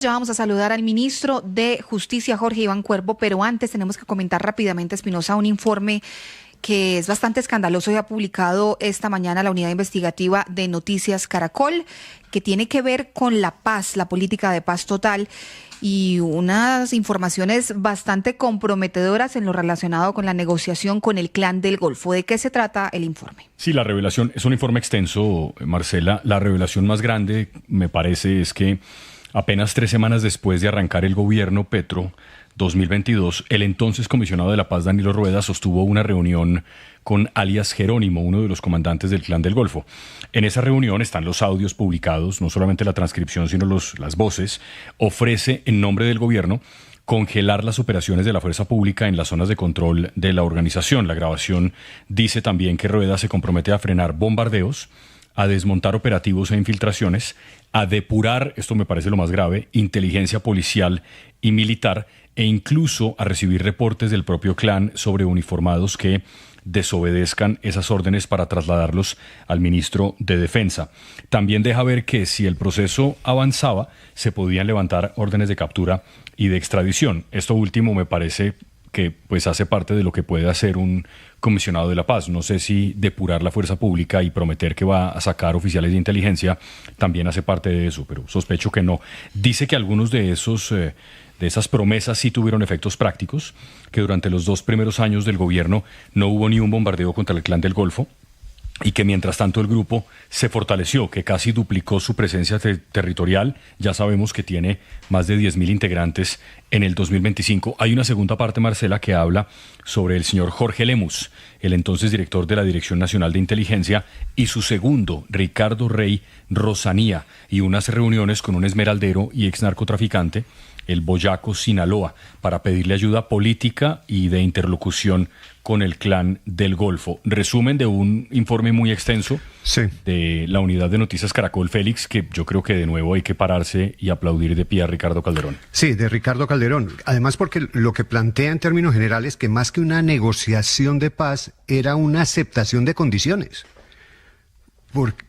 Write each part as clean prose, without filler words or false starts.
Ya vamos a saludar al ministro de Justicia, Jorge Iván Cuervo, pero antes tenemos que comentar rápidamente, Espinosa, un informe que es bastante escandaloso y ha publicado esta mañana la unidad investigativa de Noticias Caracol, que tiene que ver con la paz, la política de paz total y unas informaciones bastante comprometedoras en lo relacionado con la negociación con el Clan del Golfo. ¿De qué se trata el informe? Sí, la revelación es un informe extenso, Marcela. La revelación más grande, me parece, es que apenas 3 semanas después de arrancar el gobierno Petro 2022, el entonces comisionado de la paz, Danilo Rueda, sostuvo una reunión con alias Jerónimo, uno de los comandantes del Clan del Golfo. En esa reunión están los audios publicados, no solamente la transcripción, sino las voces. Ofrece, en nombre del gobierno, congelar las operaciones de la fuerza pública en las zonas de control de la organización. La grabación dice también que Rueda se compromete a frenar bombardeos, a desmontar operativos e infiltraciones, a depurar, esto me parece lo más grave, inteligencia policial y militar, e incluso a recibir reportes del propio clan sobre uniformados que desobedezcan esas órdenes para trasladarlos al ministro de Defensa. También deja ver que si el proceso avanzaba, se podían levantar órdenes de captura y de extradición. Esto último me parece que pues hace parte de lo que puede hacer un comisionado de la paz. No sé si depurar la fuerza pública y prometer que va a sacar oficiales de inteligencia también hace parte de eso, pero sospecho que no. Dice que algunos de esas promesas sí tuvieron efectos prácticos, que durante los 2 primeros años del gobierno no hubo ni un bombardeo contra el Clan del Golfo, y que mientras tanto el grupo se fortaleció, que casi duplicó su presencia territorial. Ya sabemos que tiene más de 10.000 integrantes en el 2025. Hay una segunda parte, Marcela, que habla sobre el señor Jorge Lemus, el entonces director de la Dirección Nacional de Inteligencia, y su segundo, Ricardo Rey Rosanía, y unas reuniones con un esmeraldero y ex narcotraficante, el Boyaco Sinaloa, para pedirle ayuda política y de interlocución con el Clan del Golfo. Resumen de un informe muy extenso de la unidad de Noticias Caracol, Félix, que yo creo que de nuevo hay que pararse y aplaudir de pie a Ricardo Calderón. Sí, de Ricardo Calderón. Además, porque lo que plantea en términos generales que más que una negociación de paz era una aceptación de condiciones. Porque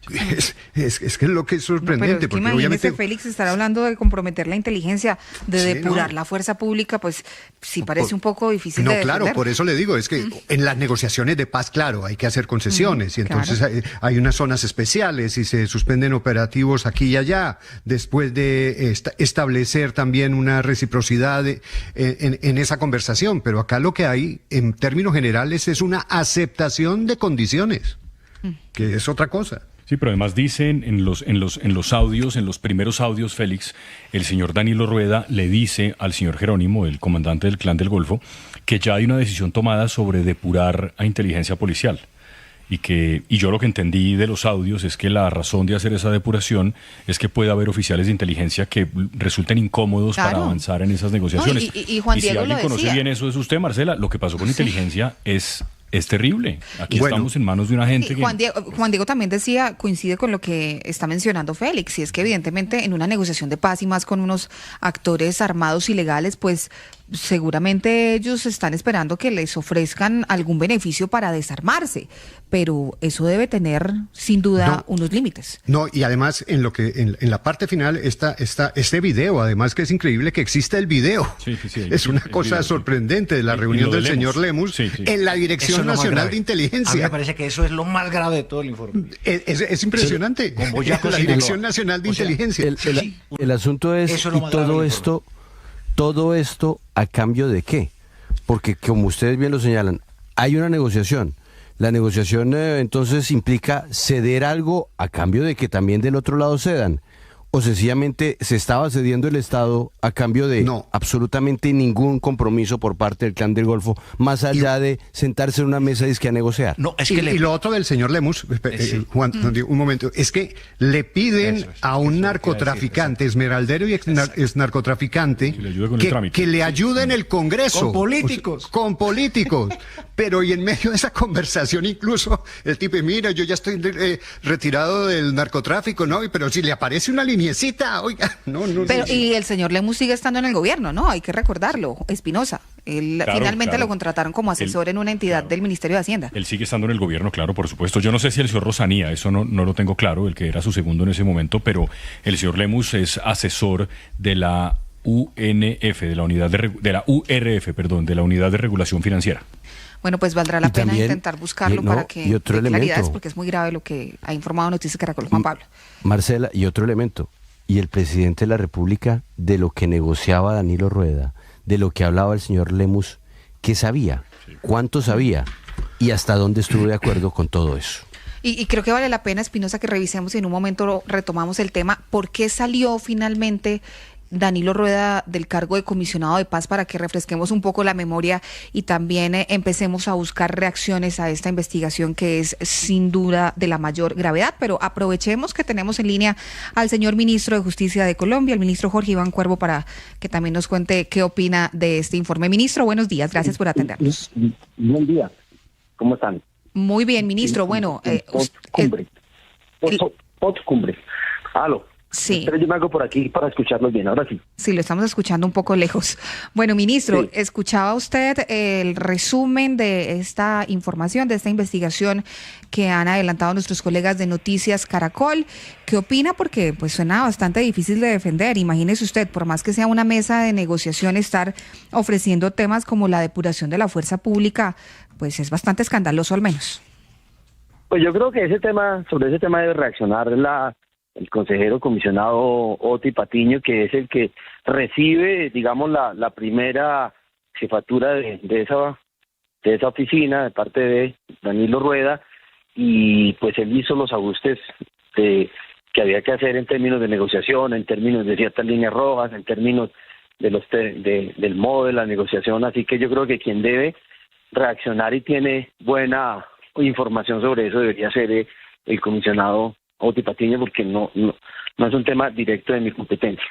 es que es lo que es sorprendente. No, pero es que porque imagínese, obviamente Félix, estar hablando de comprometer la inteligencia, de depurar la fuerza pública, pues sí parece un poco difícil de defender. Claro, por eso le digo, es que en las negociaciones de paz, claro, hay que hacer concesiones, y entonces claro, hay unas zonas especiales y se suspenden operativos aquí y allá, después de establecer también una reciprocidad en esa conversación, pero acá lo que hay, en términos generales, es una aceptación de condiciones, que es otra cosa. Sí, pero además dicen en los audios, en los primeros audios, Félix, el señor Danilo Rueda le dice al señor Jerónimo, el comandante del Clan del Golfo, que ya hay una decisión tomada sobre depurar a inteligencia policial. Y yo lo que entendí de los audios es que la razón de hacer esa depuración es que puede haber oficiales de inteligencia que resulten incómodos para avanzar en esas negociaciones. No, y Juan Diego si alguien conoce bien eso es usted, Marcela. Lo que pasó con inteligencia es terrible. Aquí estamos en manos de una gente que... Juan Diego también decía, coincide con lo que está mencionando Félix, y es que evidentemente en una negociación de paz y más con unos actores armados ilegales, pues seguramente ellos están esperando que les ofrezcan algún beneficio para desarmarse, pero eso debe tener sin duda unos límites. No, y además en la parte final está este video, además que es increíble que exista el video. Sí, es una cosa sorprendente de la reunión del señor Lemus en la Dirección Nacional de Inteligencia. A mí me parece que eso es lo más grave de todo el informe. Es impresionante. Con Boyaco la Dirección Nacional de Inteligencia. El asunto es, y todo esto ¿a cambio de qué? Porque como ustedes bien lo señalan, hay una negociación. La negociación entonces implica ceder algo a cambio de que también del otro lado cedan. O sencillamente se estaba cediendo el Estado a cambio de absolutamente ningún compromiso por parte del Clan del Golfo, más allá de sentarse en una mesa y a negociar. No, es que y lo otro del señor Lemus, Juan, un momento, es que le piden a un narcotraficante, esmeraldero y ex narcotraficante, que le ayude en el Congreso. Con políticos. Pero y en medio de esa conversación incluso, el tipo, mira, yo ya estoy retirado del narcotráfico, ¿no? Pero si le aparece una liniecita, oiga, no. Pero y el señor Lemus sigue estando en el gobierno, ¿no? Hay que recordarlo, Espinosa. Él finalmente lo contrataron como asesor en una entidad del Ministerio de Hacienda. Él sigue estando en el gobierno, claro, por supuesto. Yo no sé si el señor Rosanía, eso no lo tengo claro, el que era su segundo en ese momento, pero el señor Lemus es asesor de la UNF, de la Unidad de Regulación Financiera. Bueno, pues valdrá la pena intentar buscarlo para que dé claridades, porque es muy grave lo que ha informado Noticias Caracol, Juan Pablo. Marcela, y otro elemento, y el presidente de la República, de lo que negociaba Danilo Rueda, de lo que hablaba el señor Lemus, ¿qué sabía? ¿Cuánto sabía? ¿Y hasta dónde estuvo de acuerdo con todo eso? Y creo que vale la pena, Espinosa, que revisemos y en un momento retomamos el tema. ¿Por qué salió finalmente Danilo Rueda del cargo de comisionado de paz, para que refresquemos un poco la memoria y también empecemos a buscar reacciones a esta investigación que es sin duda de la mayor gravedad? Pero aprovechemos que tenemos en línea al señor ministro de Justicia de Colombia, el ministro Jorge Iván Cuervo, para que también nos cuente qué opina de este informe. Ministro, buenos días, gracias por atendernos. Buen día, ¿cómo están? Muy bien, ministro. Bueno, Postcumbre. Aló. Sí. Pero yo me hago por aquí para escucharlos bien, ahora sí. Sí, lo estamos escuchando un poco lejos. Bueno, ministro, ¿escuchaba usted el resumen de esta información, de esta investigación que han adelantado nuestros colegas de Noticias Caracol? ¿Qué opina? Porque pues suena bastante difícil de defender. Imagínese usted, por más que sea una mesa de negociación, estar ofreciendo temas como la depuración de la fuerza pública, pues es bastante escandaloso al menos. Pues yo creo que sobre ese tema debe reaccionar el consejero comisionado Oti Patiño, que es el que recibe, digamos, la primera jefatura de esa oficina de parte de Danilo Rueda, y pues él hizo los ajustes que había que hacer en términos de negociación, en términos de ciertas líneas rojas, en términos del modo de la negociación. Así que yo creo que quien debe reaccionar y tiene buena información sobre eso debería ser el comisionado Oti Patiño, porque no es un tema directo de mi competencia.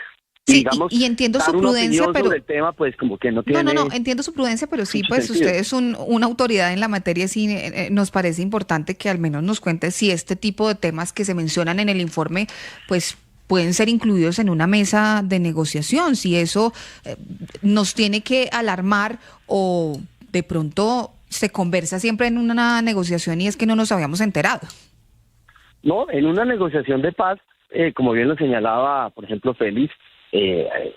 Sí, digamos, y entiendo su prudencia, pero sobre el tema, pues como que no tiene. No, entiendo su prudencia, pero sí, pues sentido. Usted es una autoridad en la materia, sí nos parece importante que al menos nos cuente si este tipo de temas que se mencionan en el informe, pues pueden ser incluidos en una mesa de negociación, si eso nos tiene que alarmar o de pronto se conversa siempre en una negociación y es que no nos habíamos enterado. No, en una negociación de paz, como bien lo señalaba, por ejemplo, Félix,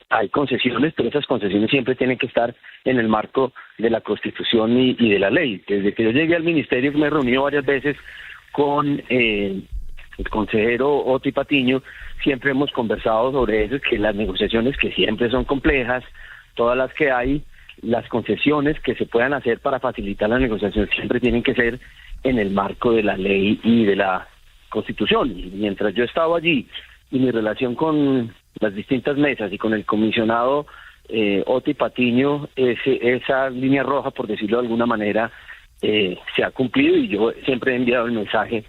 hay concesiones, pero esas concesiones siempre tienen que estar en el marco de la Constitución y de la ley. Desde que yo llegué al ministerio me he reunido varias veces con el consejero Oti Patiño, siempre hemos conversado sobre eso, que las negociaciones, que siempre son complejas, todas las que hay, las concesiones que se puedan hacer para facilitar la negociación siempre tienen que ser en el marco de la ley y de la Constitución. Y mientras yo estaba allí y mi relación con las distintas mesas y con el comisionado Oti Patiño, esa línea roja, por decirlo de alguna manera, se ha cumplido, y yo siempre he enviado el mensaje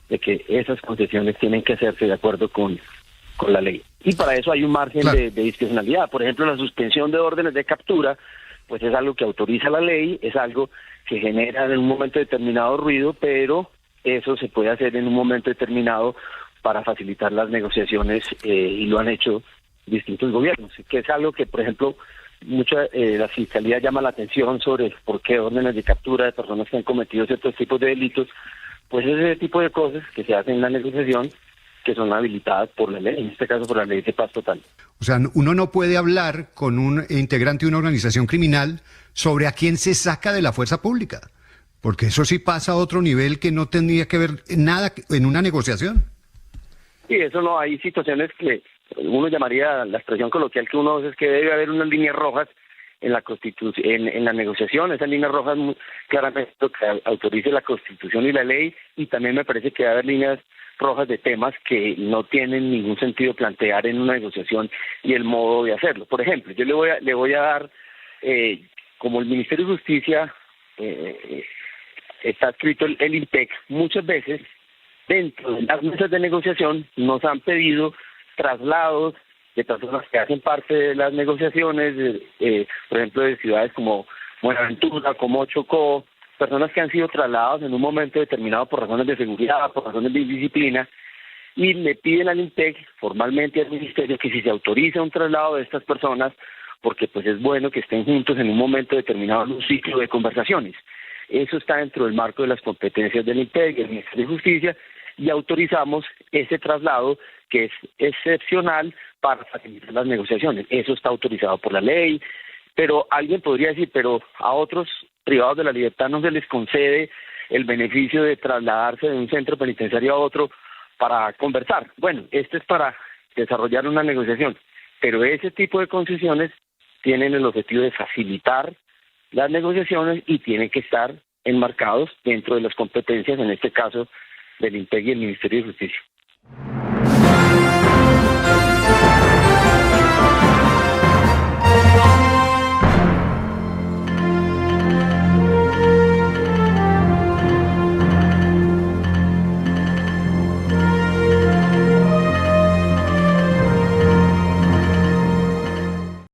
de que esas concesiones tienen que hacerse de acuerdo con la ley. Y para eso hay un margen de discrecionalidad. Por ejemplo, la suspensión de órdenes de captura, pues es algo que autoriza la ley, es algo que genera en un momento determinado ruido, pero eso se puede hacer en un momento determinado para facilitar las negociaciones, y lo han hecho distintos gobiernos, que es algo que, por ejemplo, la Fiscalía llama la atención sobre por qué órdenes de captura de personas que han cometido ciertos tipos de delitos, pues ese tipo de cosas que se hacen en la negociación que son habilitadas por la ley, en este caso por la ley de paz total. O sea, uno no puede hablar con un integrante de una organización criminal sobre a quién se saca de la fuerza pública, porque eso sí pasa a otro nivel que no tendría que ver nada en una negociación. Sí, eso no, hay situaciones que uno llamaría, la expresión coloquial que uno usa es que debe haber unas líneas rojas en la Constitución, en la negociación, esas líneas rojas muy claramente que autorice la Constitución y la ley, y también me parece que debe haber líneas rojas de temas que no tienen ningún sentido plantear en una negociación y el modo de hacerlo. Por ejemplo, yo le voy a dar, como el Ministerio de Justicia está escrito el IMPEC, muchas veces dentro de las mesas de negociación nos han pedido traslados de personas que hacen parte de las negociaciones, por ejemplo, de ciudades como Buenaventura, como Chocó, personas que han sido trasladadas en un momento determinado por razones de seguridad, por razones de disciplina, y le piden al INPEC, formalmente al Ministerio, que si se autoriza un traslado de estas personas, porque pues es bueno que estén juntos en un momento determinado en un ciclo de conversaciones. Eso está dentro del marco de las competencias del INPEC y del Ministerio de Justicia, y autorizamos ese traslado que es excepcional para facilitar las negociaciones. Eso está autorizado por la ley, pero alguien podría decir, pero a otros privados de la libertad no se les concede el beneficio de trasladarse de un centro penitenciario a otro para conversar. Bueno, esto es para desarrollar una negociación, pero ese tipo de concesiones tienen el objetivo de facilitar las negociaciones y tienen que estar enmarcados dentro de las competencias, en este caso, del INPEC y el Ministerio de Justicia.